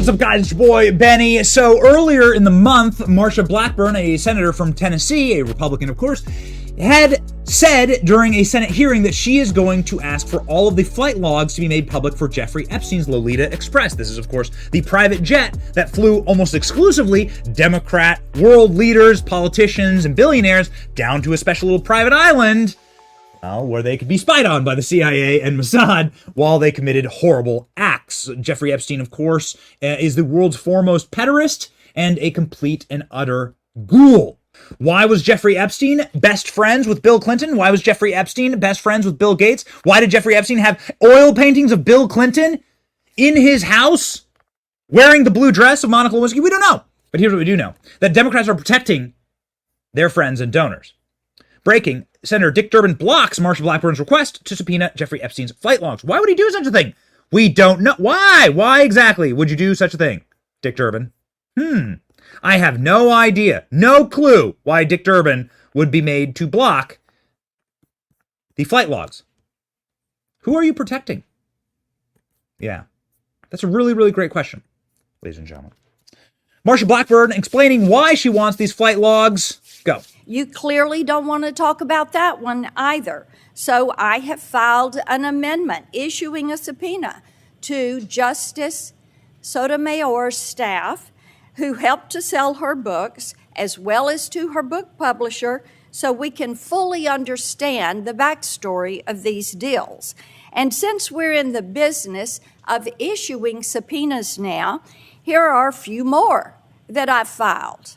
What's up, guys? It's your boy, Benny. So earlier in the month, Marsha Blackburn, a senator from Tennessee, a Republican, of course, had said during a Senate hearing that she is going to ask for all of the flight logs to be made public for Jeffrey Epstein's Lolita Express. This is, of course, the private jet that flew almost exclusively Democrat world leaders, politicians, and billionaires down to a special little private island, well, where they could be spied on by the CIA and Mossad while they committed horrible acts. Jeffrey Epstein, of course, is the world's foremost pederast and a complete and utter ghoul. Why was Jeffrey Epstein best friends with Bill Clinton? Why was Jeffrey Epstein best friends with Bill Gates? Why did Jeffrey Epstein have oil paintings of Bill Clinton in his house wearing the blue dress of Monica Lewinsky? We don't know. But here's what we do know. That Democrats are protecting their friends and donors. Breaking, Senator Dick Durbin blocks Marsha Blackburn's request to subpoena Jeffrey Epstein's flight logs. Why would he do such a thing? We don't know. Why? Why exactly would you do such a thing, Dick Durbin? I have no idea, no clue why Dick Durbin would be made to block the flight logs. Who are you protecting? Yeah, that's a really, really great question, ladies and gentlemen. Marsha Blackburn explaining why she wants these flight logs. Go. You clearly don't want to talk about that one either. So I have filed an amendment issuing a subpoena to Justice Sotomayor's staff who helped to sell her books, as well as to her book publisher, so we can fully understand the backstory of these deals. And since we're in the business of issuing subpoenas now, here are a few more that I've filed.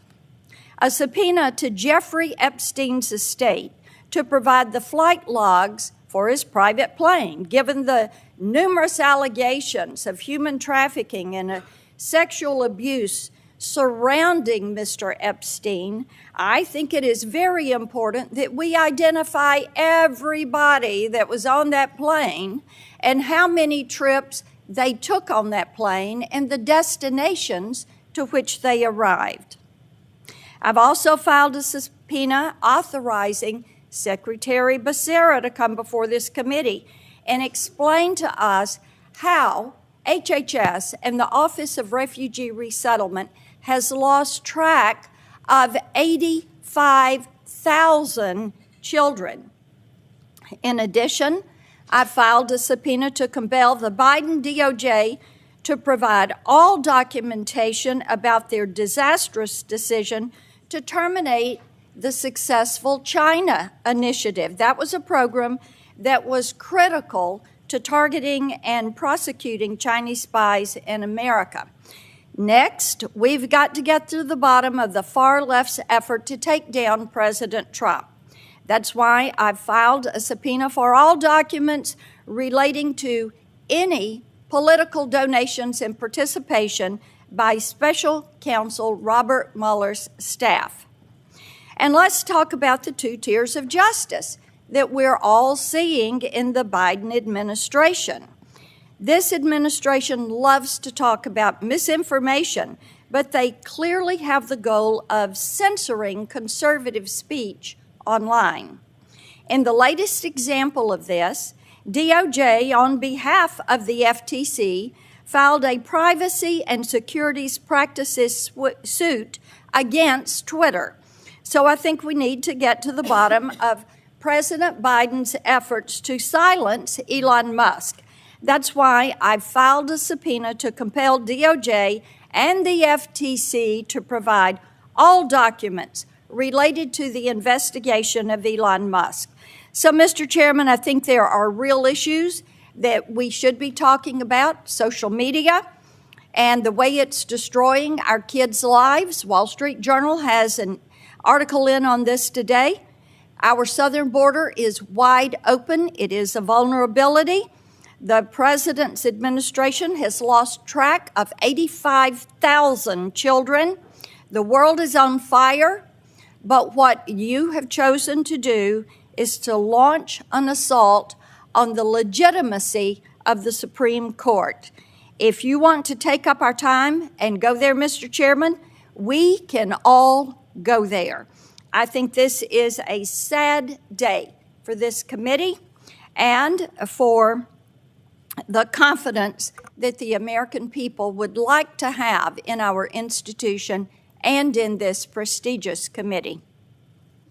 A subpoena to Jeffrey Epstein's estate to provide the flight logs for his private plane, given the numerous allegations of human trafficking and sexual abuse surrounding Mr. Epstein. I think it is very important that we identify everybody that was on that plane and how many trips they took on that plane and the destinations to which they arrived. I've also filed a subpoena authorizing Secretary Becerra to come before this committee and explain to us how HHS and the Office of Refugee Resettlement has lost track of 85,000 children. In addition, I filed a subpoena to compel the Biden DOJ to provide all documentation about their disastrous decision to terminate the successful China initiative. That was a program that was critical to targeting and prosecuting Chinese spies in America. Next, we've got to get to the bottom of the far left's effort to take down President Trump. That's why I've filed a subpoena for all documents relating to any political donations and participation by Special Counsel Robert Mueller's staff. And let's talk about the two tiers of justice that we're all seeing in the Biden administration. This administration loves to talk about misinformation, but they clearly have the goal of censoring conservative speech online. In the latest example of this, DOJ, on behalf of the FTC, filed a privacy and securities practices suit against Twitter. So I think we need to get to the bottom of President Biden's efforts to silence Elon Musk. That's why I filed a subpoena to compel DOJ and the FTC to provide all documents related to the investigation of Elon Musk. So, Mr. Chairman, I think there are real issues that we should be talking about. Social media and the way it's destroying our kids' lives. Wall Street Journal has an article in on this today. Our southern border is wide open. It is a vulnerability. The president's administration has lost track of 85,000 children. The world is on fire, but what you have chosen to do is to launch an assault on the legitimacy of the Supreme Court. If you want to take up our time and go there, Mr. Chairman, we can all go there. I think this is a sad day for this committee and for the confidence that the American people would like to have in our institution and in this prestigious committee.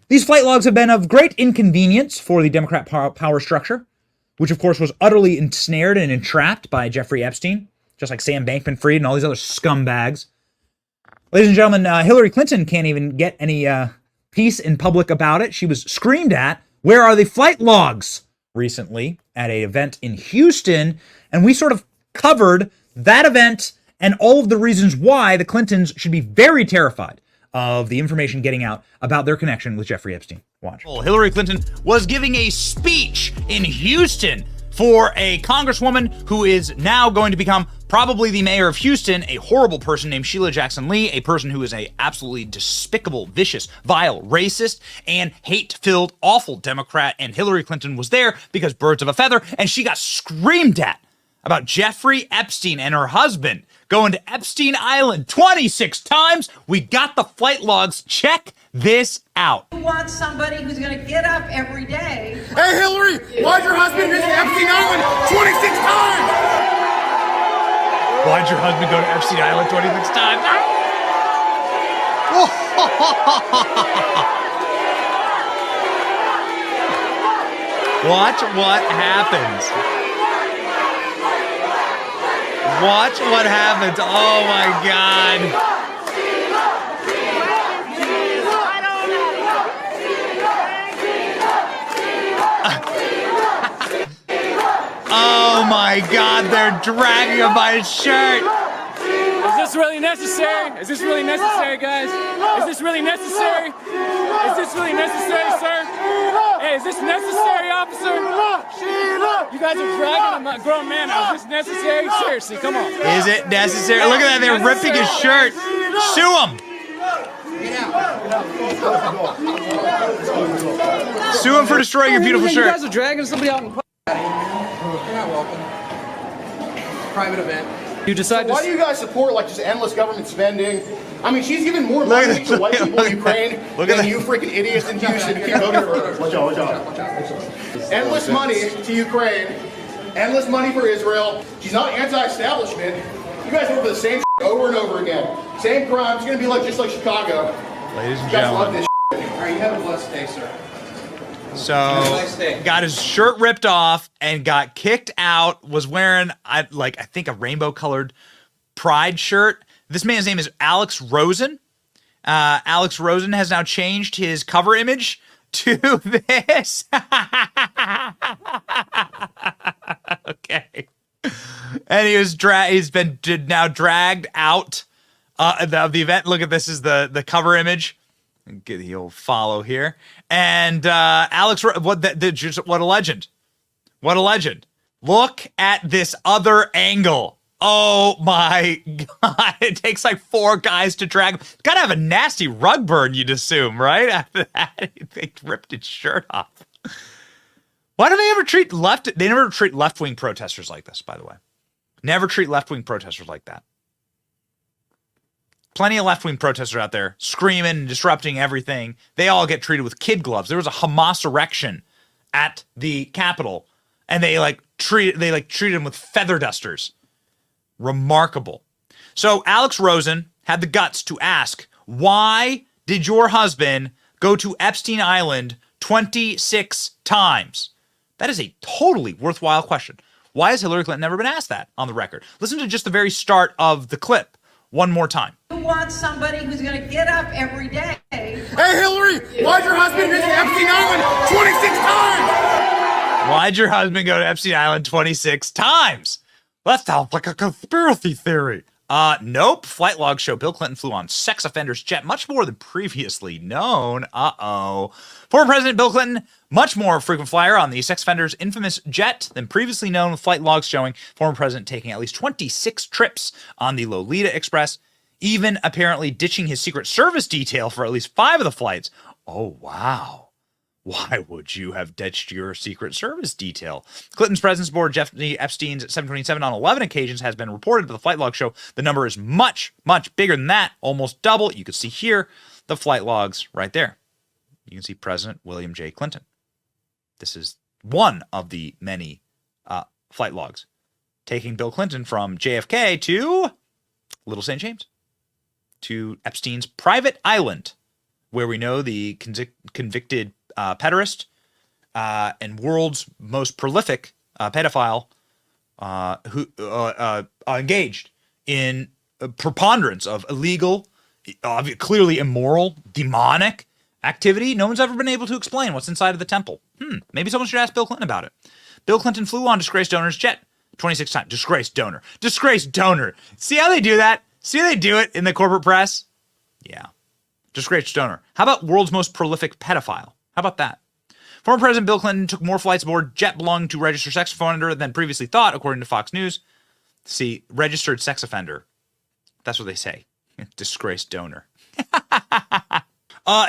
These flight logs have been of great inconvenience for the Democrat power structure, which of course was utterly ensnared and entrapped by Jeffrey Epstein, just like Sam Bankman-Fried and all these other scumbags. Ladies and gentlemen, Hillary Clinton can't even get any peace in public about it. She was screamed at, "Where are the flight logs?" recently at an event in Houston, and we sort of covered that event and all of the reasons why the Clintons should be very terrified of the information getting out about their connection with Jeffrey Epstein. Watch. Hillary Clinton was giving a speech in Houston for a congresswoman who is now going to become probably the mayor of Houston, a horrible person named Sheila Jackson Lee, a person who is a absolutely despicable, vicious, vile, racist, and hate-filled, awful Democrat. And Hillary Clinton was there because birds of a feather, and she got screamed at about Jeffrey Epstein and her husband going to Epstein Island 26 times. We got the flight logs. Check this out. You want somebody who's going to get up every day. Hey, Hillary, why'd your husband visit Epstein Island 26 times? Why'd your husband go to Epstein Island 26 times? Watch what happens. Watch what happens. Oh my God. Oh my God, they're dragging him by his shirt. Is this really necessary? Is this really necessary, guys? Is this really necessary? Is this really necessary, sir? Hey, is this necessary, officer? You guys are dragging a grown man out. Is this necessary? Seriously, come on. Is it necessary? Look at that, they're ripping his shirt. Sue him. Sue him for destroying your beautiful You shirt. guys are dragging somebody out in public. You're not welcome. Private event. You decide Why do you guys support like just endless government spending? I mean, she's giving more money to white people in Ukraine than you freaking idiots in Houston who keep voting for her. Watch out. Endless money to Ukraine, endless money for Israel. She's not anti-establishment. You guys vote for the same over and over again. Same crime. It's going to be like just like Chicago. Ladies and You guys love gentlemen. this. All right, you have a blessed day, sir. So, got his shirt ripped off and got kicked out, was wearing, I think, a rainbow-colored pride shirt. This man's name is Alex Rosen. Alex Rosen has now changed his cover image to this. Okay. And he's been now dragged out of the event. Look at this is the cover image. Get the old follow here. And Alex, what a legend. What a legend. Look at this other angle. Oh my God. It takes like 4 guys to drag him. Gotta have a nasty rug burn, you'd assume, right? After that, they ripped his shirt off. Why do they ever they never treat left-wing protesters like this, by the way. Never treat left-wing protesters like that. Plenty of left-wing protesters out there screaming and disrupting everything. They all get treated with kid gloves. There was a Hamas erection at the Capitol, and they treated them with feather dusters. Remarkable. So Alex Rosen had the guts to ask, why did your husband go to Epstein Island 26 times? That is a totally worthwhile question. Why has Hillary Clinton never been asked that on the record? Listen to just the very start of the clip one more time. You want somebody who's going to get up every day. Hey, Hillary, why'd your husband visit Epstein Island 26 times? Why'd your husband go to Epstein Island 26 times? That sounds like a conspiracy theory. Nope. Flight logs show Bill Clinton flew on sex offender's jet much more than previously known. Former President Bill Clinton, much more frequent flyer on the sex offender's infamous jet than previously known, with flight logs showing former president taking at least 26 trips on the Lolita Express, even apparently ditching his Secret Service detail for at least 5 of the flights. Oh, wow. Why would you have ditched your Secret Service detail? Clinton's presence aboard Jeffrey Epstein's 727 on 11 occasions has been reported, but the flight logs show the number is much, much bigger than that, almost double. You can see here the flight logs right there. You can see President William J. Clinton. This is one of the many flight logs. taking Bill Clinton from JFK to Little St. James, to Epstein's private island, where we know the convicted pederast and world's most prolific pedophile who engaged in a preponderance of illegal, clearly immoral, demonic activity. No one's ever been able to explain what's inside of the temple. Maybe someone should ask Bill Clinton about it. Bill Clinton flew on disgraced donor's jet 26 times. Disgraced donor. Disgraced donor. See how they do that? See how they do it in the corporate press? Yeah. Disgraced donor. How about world's most prolific pedophile? How about that? Former President Bill Clinton took more flights aboard jet belonging to registered sex offender than previously thought, according to Fox News. See, registered sex offender. That's what they say. Disgraced donor.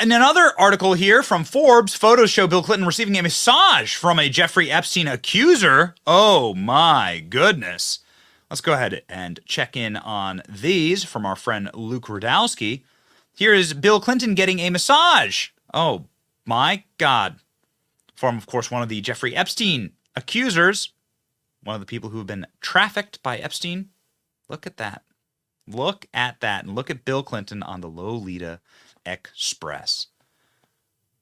In another article here from Forbes, photos show Bill Clinton receiving a massage from a Jeffrey Epstein accuser. Oh my goodness. Let's go ahead and check in on these from our friend Luke Rudowski. Here is Bill Clinton getting a massage. Oh my God. From, of course, one of the Jeffrey Epstein accusers, one of the people who have been trafficked by Epstein. Look at that. Look at that. And look at Bill Clinton on the Lolita Express.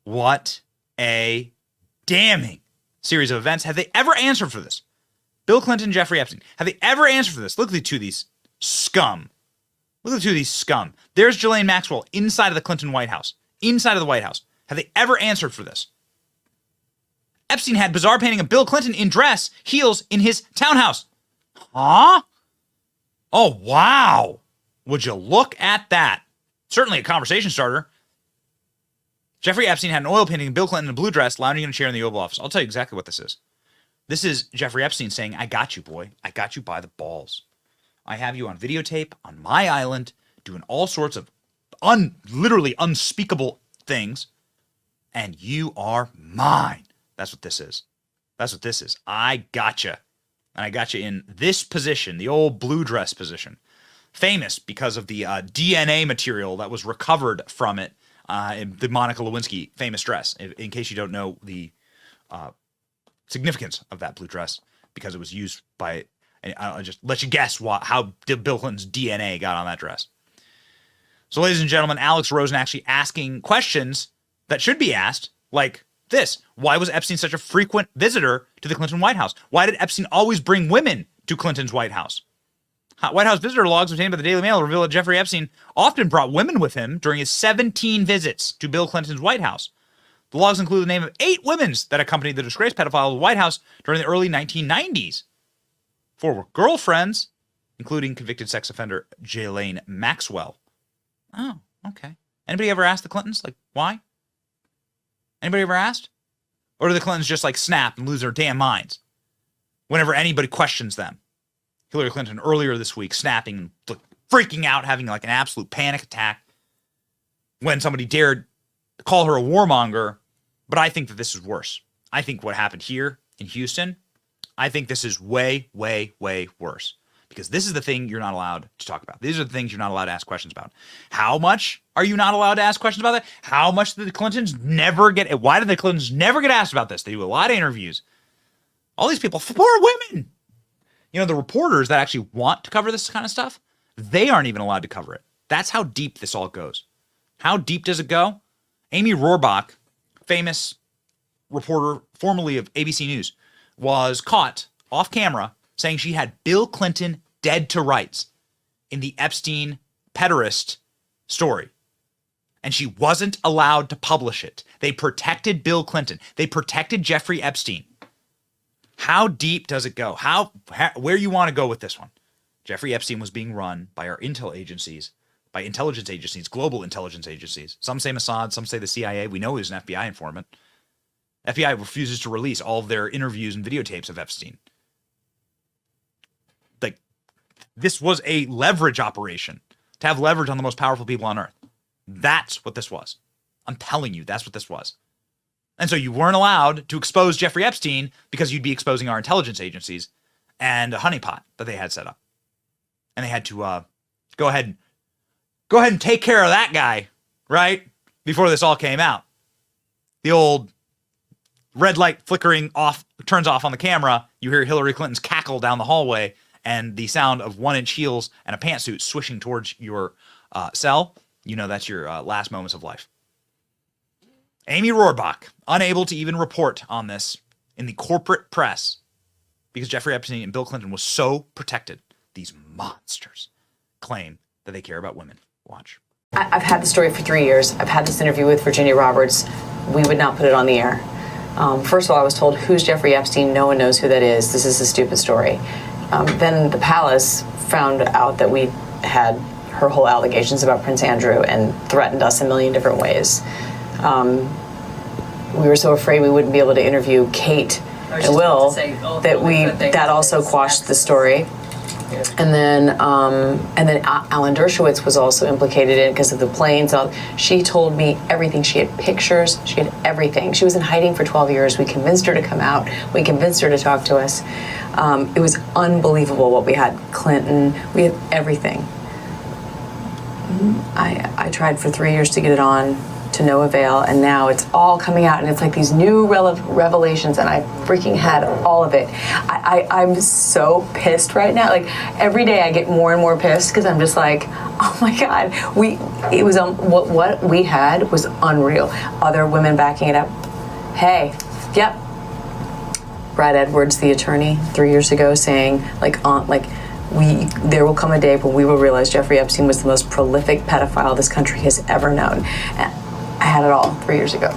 What a damning series of events. Have they ever answered for this? Bill Clinton, Jeffrey Epstein. Have they ever answered for this? Look at the two of these scum. Look at the two of these scum. There's Ghislaine Maxwell inside of the Clinton White House. Inside of the White House. Have they ever answered for this? Epstein had bizarre painting of Bill Clinton in dress, heels in his townhouse. Huh? Oh, wow. Would you look at that? Certainly a conversation starter. Jeffrey Epstein had an oil painting of Bill Clinton in a blue dress, lounging in a chair in the Oval Office. I'll tell you exactly what this is. This is Jeffrey Epstein saying, I got you, boy. I got you by the balls. I have you on videotape on my island doing all sorts of literally unspeakable things, and you are mine. That's what this is. That's what this is. I gotcha. And I got you in this position, the old blue dress position. Famous because of the DNA material that was recovered from it in the Monica Lewinsky famous dress. In case you don't know the significance of that blue dress, because it was used by, I'll just let you guess how Bill Clinton's DNA got on that dress. So, ladies and gentlemen, Alex Rosen actually asking questions that should be asked, like this. Why was Epstein such a frequent visitor to the Clinton White House? Why did Epstein always bring women to Clinton's White House? White House visitor logs obtained by the Daily Mail reveal that Jeffrey Epstein often brought women with him during his 17 visits to Bill Clinton's White House. The logs include the name of 8 women that accompanied the disgraced pedophile to the White House during the early 1990s. 4 were girlfriends, including convicted sex offender Ghislaine Maxwell. Oh, okay. Anybody ever asked the Clintons, like, why? Anybody ever asked? Or do the Clintons just, like, snap and lose their damn minds whenever anybody questions them? Hillary Clinton earlier this week snapping, freaking out, having, like, an absolute panic attack when somebody dared call her a warmonger. But I think that this is worse. I think what happened here in Houston, I think this is way, way, way worse. Because this is the thing you're not allowed to talk about. These are the things you're not allowed to ask questions about. How much are you not allowed to ask questions about that? How much did the Clintons never get? Why did the Clintons never get asked about this? They do a lot of interviews. All these people, poor women. You know, the reporters that actually want to cover this kind of stuff, they aren't even allowed to cover it. That's how deep this all goes. How deep does it go? Amy Rohrbach, famous reporter formerly of ABC News, was caught off camera saying she had Bill Clinton dead to rights in the Epstein pederast story. And she wasn't allowed to publish it. They protected Bill Clinton. They protected Jeffrey Epstein. How deep does it go? Where you want to go with this one? Jeffrey Epstein was being run by our intel agencies, by intelligence agencies, global intelligence agencies. Some say Mossad, some say the CIA. We know he was an FBI informant. FBI refuses to release all of their interviews and videotapes of Epstein. Like, this was a leverage operation to have leverage on the most powerful people on earth. That's what this was. I'm telling you, that's what this was. And so you weren't allowed to expose Jeffrey Epstein because you'd be exposing our intelligence agencies and a honeypot that they had set up. And they had to go ahead and take care of that guy, right? Before this all came out. The old red light flickering off, turns off on the camera. You hear Hillary Clinton's cackle down the hallway and the sound of 1-inch heels and a pantsuit swishing towards your cell. You know that's your last moments of life. Amy Rohrbach, unable to even report on this in the corporate press because Jeffrey Epstein and Bill Clinton was so protected. These monsters claim that they care about women. Watch. I've had the story for 3 years. I've had this interview with Virginia Roberts. We would not put it on the air. First of all, I was told, who's Jeffrey Epstein? No one knows who that is. This is a stupid story. Then the palace found out that we had her whole allegations about Prince Andrew and threatened us a million different ways. We were so afraid we wouldn't be able to interview Kate and Will that also quashed the story. And then Alan Dershowitz was also implicated in it because of the planes. She told me everything. She had pictures. She had everything. She was in hiding for 12 years. We convinced her to come out. We convinced her to talk to us. It was unbelievable what we had. Clinton. We had everything. I tried for 3 years to get it on, to no avail, and now it's all coming out, and it's like these new revelations, and I freaking had all of it. I'm so pissed right now. Like, every day I get more and more pissed because I'm just like, oh my God, what we had was unreal. Other women backing it up. Hey, yep. Brad Edwards, the attorney, 3 years ago, saying there will come a day when we will realize Jeffrey Epstein was the most prolific pedophile this country has ever known. I had it all 3 years ago.